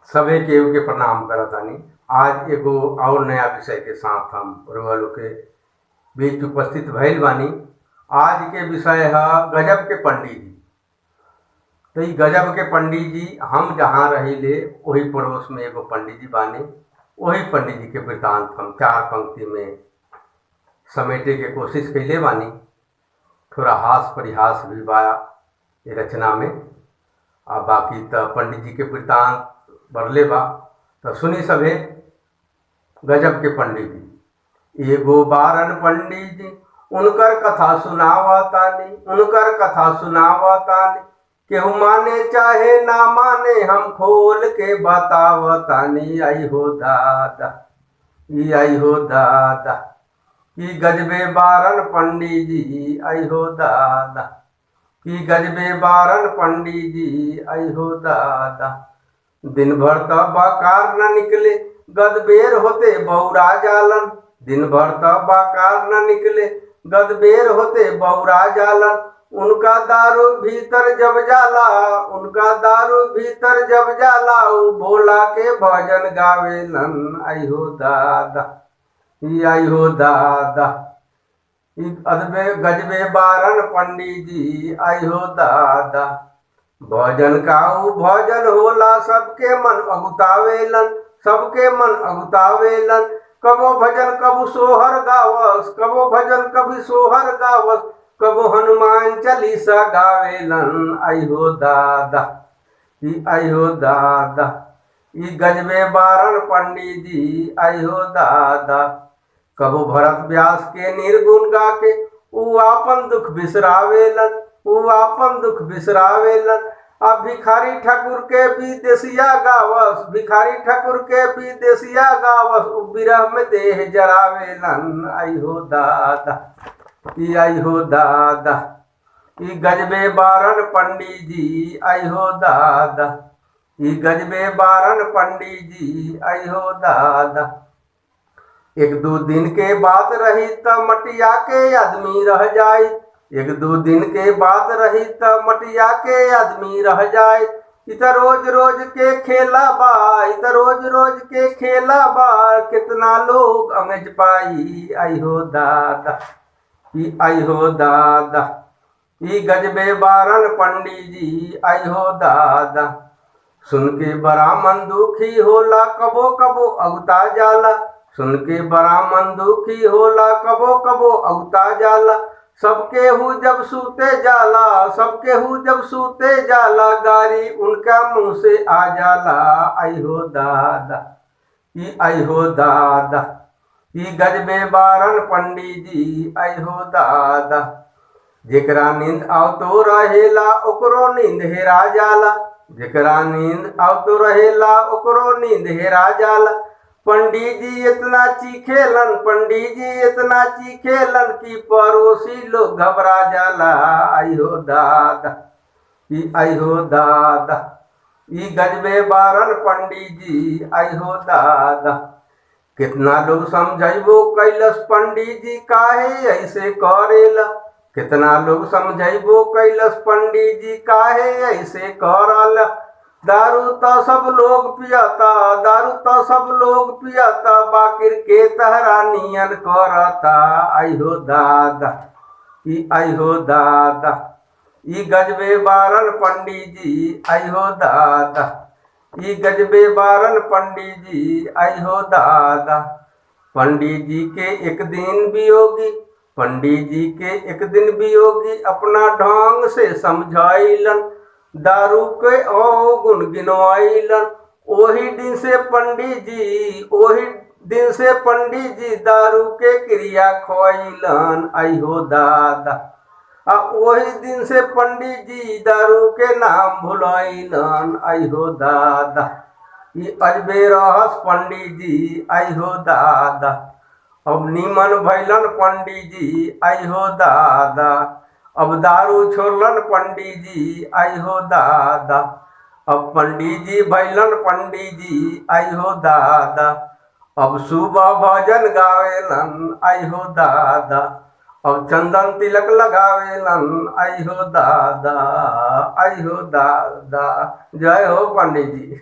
सभे केहू के प्रणाम करतानी। आज एगो और नया विषय के साथ हम लोग के बीच उपस्थित भइल बानी। आज के विषय है गजब के पंडित जी। तो ई गजब के पंडित जी, हम जहाँ रहिले वही पड़ोस में एगो पंडित जी बानी। वही पंडित जी के वृतांत हम 4 पंक्ति में समेटे के कोशिश कैले बानी। थोड़ा हास परिहास भी बा ये रचना में, आ बाकी तो पंडित जी के वृतांत बरले बा। तो सुनी सभे गजब के पंडित जी। एगो बारन पंडित जी, उनकर कथा सुनावतानी, उनकर कथा सुनावतानी। केहू माने चाहे ना माने, हम खोल के बतावतानी। आई हो दादा, ई आई हो दादा, ई गजबे बारन पंडित जी। आई हो दादा, ई गजबे बारन पंडित जी। आई हो दादा। दिन भर त बाकार न निकले, गदबेर होते बौरा जालन। दिन भर त बाकार न निकले, गदबेर होते बौरा जालन। उनका दारू भीतर जब जाला, उनका दारू भीतर जब जाला, उ भोला के भजन गावेलन। आई हो दादा, ई आई हो दादा, ई गजबे बारन पंडित जी। आई हो दादा। भजन काऊ भजन होला, सबके मन अगुतावेलन, सबके मन अगुतावेलन। कबो भजन कबू सोहर गावस, कबो भजन कभी सोहर गावस। कबो हनुमान चालीसा गावेलन। आई हो दादा, ई आई हो दादा, ई गजबे बारन पंडित जी। आई हो दादा। कबो भरत व्यास के निर्गुण गा के उ आपन दुख बिसरावेलन, उ आपन दुख बिसरावेलन। अब भिखारी ठाकुर के विदेशिया गावस, भिखारी ठाकुर के विदेशिया गावस। उ विरह में देह जरावेलन। आई हो दादा, ई आई हो दादा, ई गजबे बारन पंडित जी। आई हो दादा, ई गजबे बारन पंडित जी। आई हो दादा। एक दो दिन के बात रही त मटिया के आदमी रह जाए, एक दो दिन के बात रही त मटिया के आदमी रह जाए। इत रोज रोज के खेला बा, इत रोज रोज के खेला बा। कितना लोग अमेज पाई। आई हो दादा, ई आई हो दादा, ई गजबे बारन पंडित जी। आई हो दादा। सुन के बड़ा मन दुखी होला, कबो कबो अगुता जाला। सुन के बड़ा मन दुखी होला, कबो कबो अगुता जाला। सबके हु जब सूते जाला, सबके हु जब सूते जाला। गारी उनका मुंह से आ जाला। आई हो दादा, ई आई हो दादा, ई गजबे बारन पंडित जी। आई हो दादा। जेकरा नींद आवतो रहेला, ओकरो नींद हेरा जाला। जेकरा नींद आवतो रहेला, ओकरो नींद हेरा जाला। पंडित जी इतना चीखेलन, पंडित जी इतना चीखेलन कि पड़ोसी लोग घबरा जाला। आई हो दादा, ई आई हो दादा, ई गजबे बारन पंडित जी। आई हो दादा। कितना लोग समझैबो कैलस, पंडित जी काहे ऐसे करेला। कितना लोग समझैबो कैलस, पंडित जी काहे ऐसे करला। दारू तो सब लोग पियाता, दारू तो सब लोग पियाता। बाकिर के तहरा नियन करता। आई हो दादा, ई आई हो दादा, ई गजबे बारन पंडित जी। आई हो दादा, ई गजबे बारन पंडित जी। आई हो दादा। पंडित जी के एक दिन वियोगी, पंडित जी के एक दिन वियोगी अपना ढंग से समझाइलन। दारू के गुण गिनवाइलन। ओही दिन से पंडित जी, ओही दिन से पंडित जी दारू के क्रिया खोइलन। आई हो दादा। वही दिन से पंडित जी दारू के नाम भुलाइलन। आई हो दादा, ई अजबे रहस पंडित जी। आई हो दादा। अब नीमन भैलन पंडित जी। आई हो दादा। अब दारू छोड़लन पंडित जी। आई हो दादा। अब पंडित जी भैलन पंडित जी। आई हो दादा। अब सुबह भजन गावेलन। आई हो दादा। अब चंदन तिलक लगावेलन। आई हो दादा, आई हो दादा। जय हो पंडित जी।